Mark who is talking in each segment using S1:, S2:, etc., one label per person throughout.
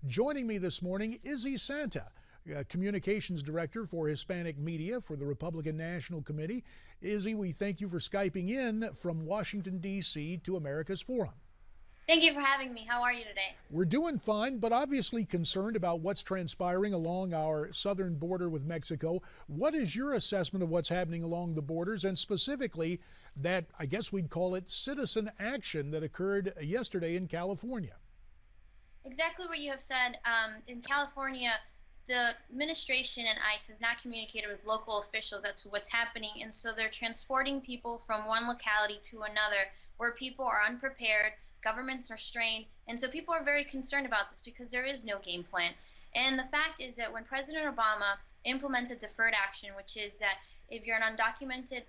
S1: Joining me this morning, Izzy Santa, Communications Director for Hispanic Media for the Republican National Committee. Izzy, we thank you for Skyping in from Washington, D.C. to America's Forum.
S2: Thank you for having me. How are you today?
S1: We're doing fine, but obviously concerned about what's transpiring along our southern border with Mexico. What is your assessment of what's happening along the borders, and specifically that, I guess we'd call it, citizen action that occurred yesterday in California?
S2: Exactly what you have said. In California, the administration and ICE has not communicated with local officials as to what's happening, and so they're transporting people from one locality to another where people are unprepared, governments are strained, and so people are very concerned about this because there is no game plan. And the fact is that when President Obama implemented deferred action, which is that if you're an undocumented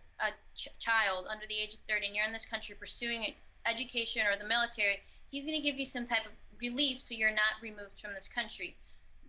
S2: child under the age of 30 and you're in this country pursuing education or the military, he's going to give you some type of relief so you're not removed from this country.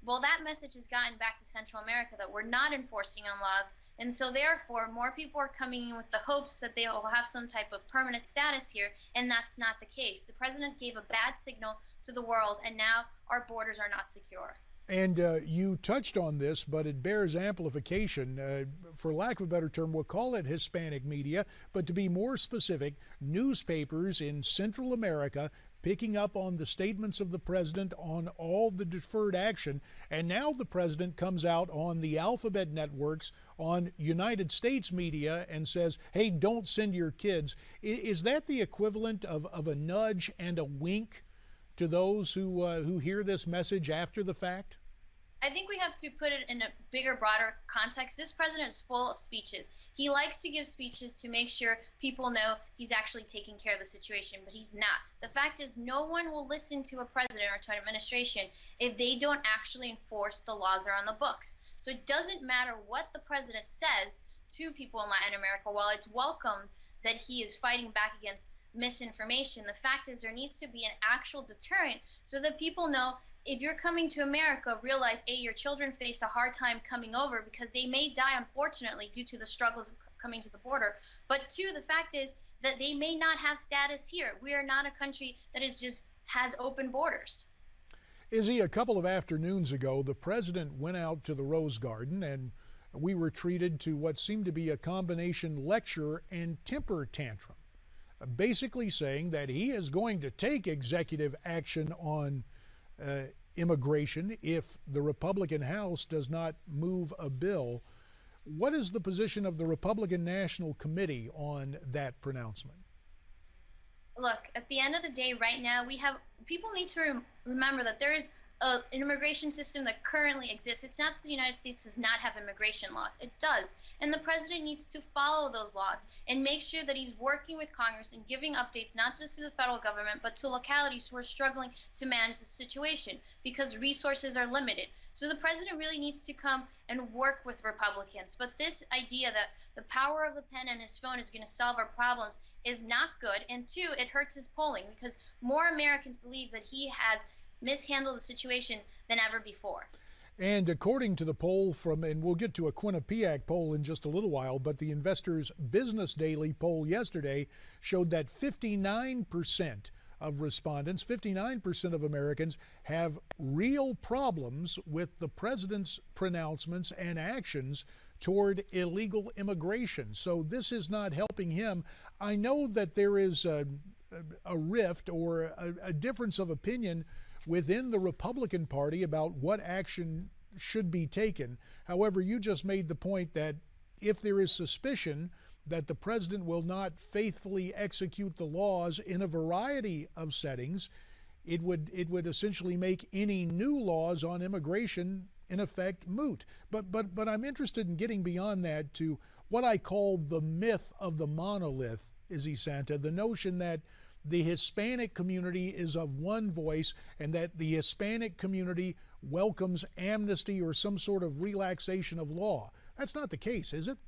S2: Well, that message has gotten back to Central America that we're not enforcing on laws, and so therefore more people are coming in with the hopes that they will have some type of permanent status here, and that's not the case. The president gave a bad signal to the world, and now our borders are not secure.
S1: And you touched on this, but it bears amplification. For lack of a better term, we'll call it Hispanic media, but to be more specific, newspapers in Central America picking up on the statements of the president on all the deferred action. And now the president comes out on the alphabet networks, on United States media, and says, hey, don't send your kids. Is that the equivalent of a nudge and a wink to those who hear this message after the fact?
S2: I think we have to put it in a bigger, broader context. This president is full of speeches. He likes to give speeches to make sure people know he's actually taking care of the situation, but he's not. The fact is, no one will listen to a president or to an administration if they don't actually enforce the laws that are on the books. So it doesn't matter what the president says to people in Latin America. While it's welcome that he is fighting back against misinformation, the fact is there needs to be an actual deterrent so that people know if you're coming to America, realize, A, your children face a hard time coming over because they may die, unfortunately, due to the struggles of coming to the border. But two, the fact is that they may not have status here. We are not a country that is just has open borders.
S1: Izzy, a couple of afternoons ago, the president went out to the Rose Garden, and we were treated to what seemed to be a combination lecture and temper tantrum, basically saying that he is going to take executive action on immigration if the Republican House does not move a bill. What is the position of the Republican National Committee on that pronouncement?
S2: Look, at the end of the day, right now, people need to remember that there is an immigration system that currently exists. It's not that the United States does not have immigration laws. It does. And the president needs to follow those laws and make sure that he's working with Congress and giving updates not just to the federal government, but to localities who are struggling to manage the situation because resources are limited. So the president really needs to come and work with Republicans. But this idea that the power of the pen and his phone is going to solve our problems is not good. And two, it hurts his polling because more Americans believe that he has mishandled the situation than ever before.
S1: And according to the poll from, and we'll get to a Quinnipiac poll in just a little while, but the Investor's Business Daily poll yesterday showed that 59% of respondents, 59% of Americans have real problems with the president's pronouncements and actions toward illegal immigration. So this is not helping him. I know that there is a rift or a difference of opinion within the Republican Party about what action should be taken. However, you just made the point that if there is suspicion that the president will not faithfully execute the laws in a variety of settings, it would essentially make any new laws on immigration in effect moot. But I'm interested in getting beyond that to what I call the myth of the monolith, Izzy Santa, the notion that the Hispanic community is of one voice and that the Hispanic community welcomes amnesty or some sort of relaxation of law. That's not the case, is it?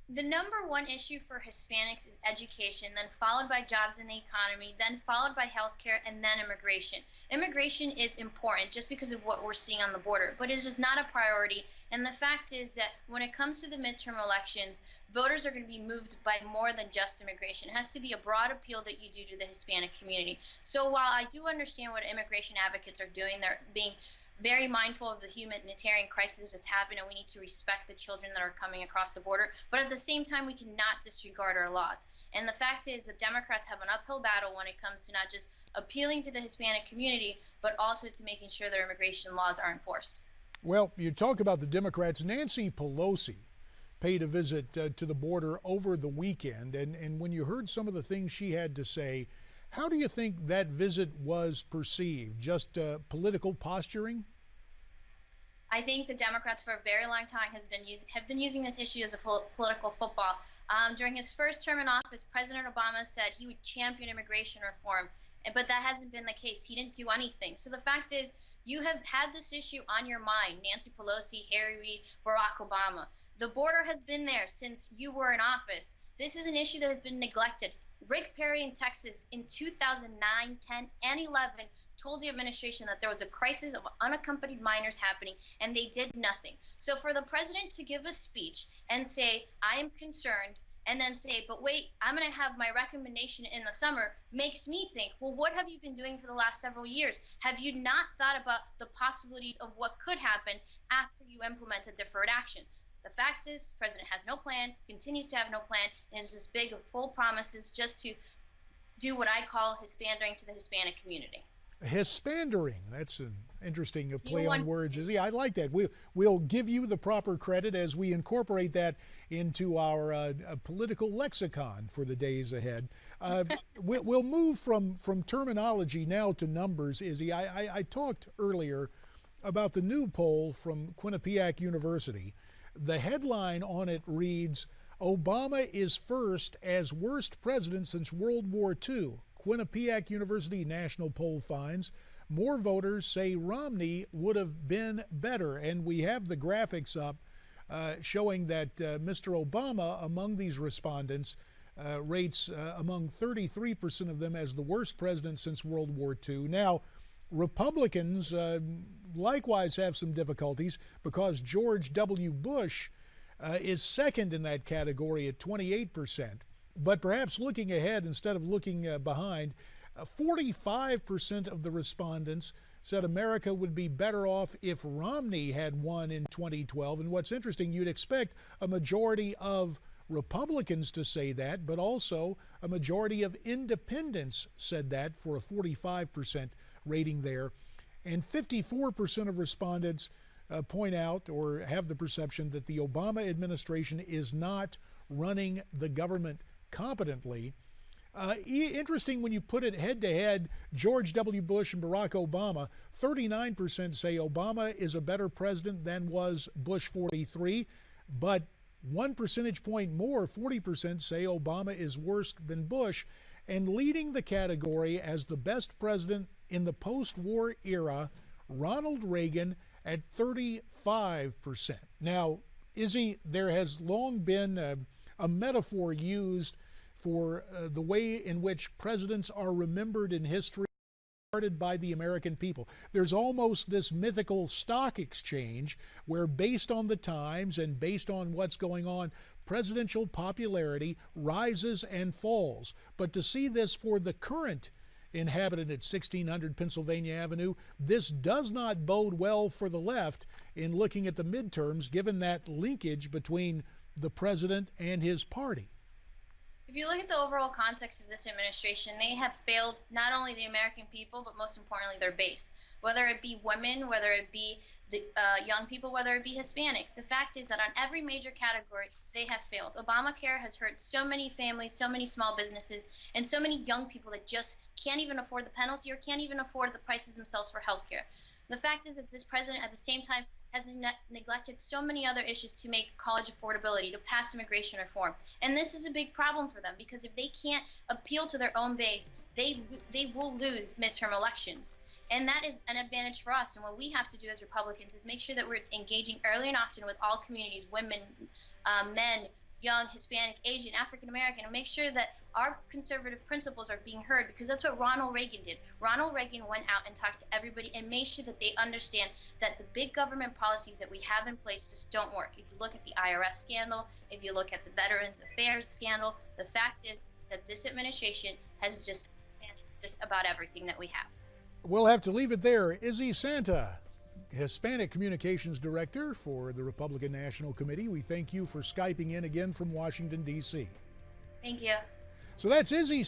S2: The number one issue for Hispanics is education, then followed by jobs in the economy, then followed by healthcare, and then immigration. Immigration is important just because of what we're seeing on the border, but it is not a priority. And the fact is that when it comes to the midterm elections, voters are going to be moved by more than just immigration. It has to be a broad appeal that you do to the Hispanic community. So while I do understand what immigration advocates are doing, they're being very mindful of the humanitarian crisis that's happening, and we need to respect the children that are coming across the border. But at the same time, we cannot disregard our laws. And the fact is that Democrats have an uphill battle when it comes to not just appealing to the Hispanic community, but also to making sure their immigration laws are enforced.
S1: Well, you talk about the Democrats. Nancy Pelosi paid a visit to the border over the weekend, and when you heard some of the things she had to say, how do you think that visit was perceived? Just political posturing?
S2: I think the Democrats for a very long time have been using this issue as a political football. During his first term in office, President Obama said he would champion immigration reform, but that hasn't been the case. He didn't do anything. So the fact is, you have had this issue on your mind, Nancy Pelosi, Harry Reid, Barack Obama. The border has been there since you were in office. This is an issue that has been neglected. Rick Perry in Texas in 2009, 10, and 11 told the administration that there was a crisis of unaccompanied minors happening, and they did nothing. So for the president to give a speech and say, I am concerned, and then say, but wait, I'm going to have my recommendation in the summer, makes me think, well, what have you been doing for the last several years? Have you not thought about the possibilities of what could happen after you implement a deferred action? The fact is, the president has no plan, continues to have no plan, and is just big, full promises just to do what I call Hispandering to the Hispanic community.
S1: Hispandering. That's an interesting play on words, Izzy. I like that. We'll give you the proper credit as we incorporate that into our political lexicon for the days ahead. We'll move from terminology now to numbers, Izzy. I talked earlier about the new poll from Quinnipiac University. The headline on it reads, Obama is first as worst president since World War II. Quinnipiac University national poll finds more voters say Romney would have been better. And we have the graphics up showing that Mr. Obama, among these respondents, rates among 33% of them as the worst president since World War II. Now, Republicans likewise have some difficulties because George W. Bush is second in that category at 28%. But perhaps looking ahead instead of looking behind, 45% of the respondents said America would be better off if Romney had won in 2012. And what's interesting, you'd expect a majority of Republicans to say that, but also a majority of independents said that for a 45% rating there. And 54% of respondents point out or have the perception that the Obama administration is not running the government competently. Interesting when you put it head to head, George W. Bush and Barack Obama, 39% say Obama is a better president than was Bush 43, but 1 percentage point more, 40% say Obama is worse than Bush, and leading the category as the best president in the post-war era, Ronald Reagan at 35%. Now, Izzy, there has long been a metaphor used for the way in which presidents are remembered in history, started by the American people. There's almost this mythical stock exchange where, based on the times and based on what's going on, presidential popularity rises and falls. But to see this for the current inhabitant at 1600 Pennsylvania Avenue, this does not bode well for the left in looking at the midterms, given that linkage between the president and his party.
S2: If you look at the overall context of this administration, they have failed not only the American people, but most importantly, their base. Whether it be women, whether it be the young people, whether it be Hispanics. The fact is that on every major category, they have failed. Obamacare has hurt so many families, so many small businesses, and so many young people that just can't even afford the penalty or can't even afford the prices themselves for healthcare. The fact is that this president, at the same time, has neglected so many other issues to make college affordability, to pass immigration reform. And this is a big problem for them because if they can't appeal to their own base, they will lose midterm elections. And that is an advantage for us. And what we have to do as Republicans is make sure that we're engaging early and often with all communities, women, men, young, Hispanic, Asian, African American, and make sure that our conservative principles are being heard, because that's what Ronald Reagan did. Ronald Reagan went out and talked to everybody and made sure that they understand that the big government policies that we have in place just don't work. If you look at the IRS scandal, if you look at the Veterans Affairs scandal, the fact is that this administration has just about everything that we have.
S1: We'll have to leave it there. Izzy Santa, Hispanic Communications Director for the Republican National Committee, we thank you for Skyping in again from Washington, D.C.
S2: Thank you.
S1: So that's Izzy.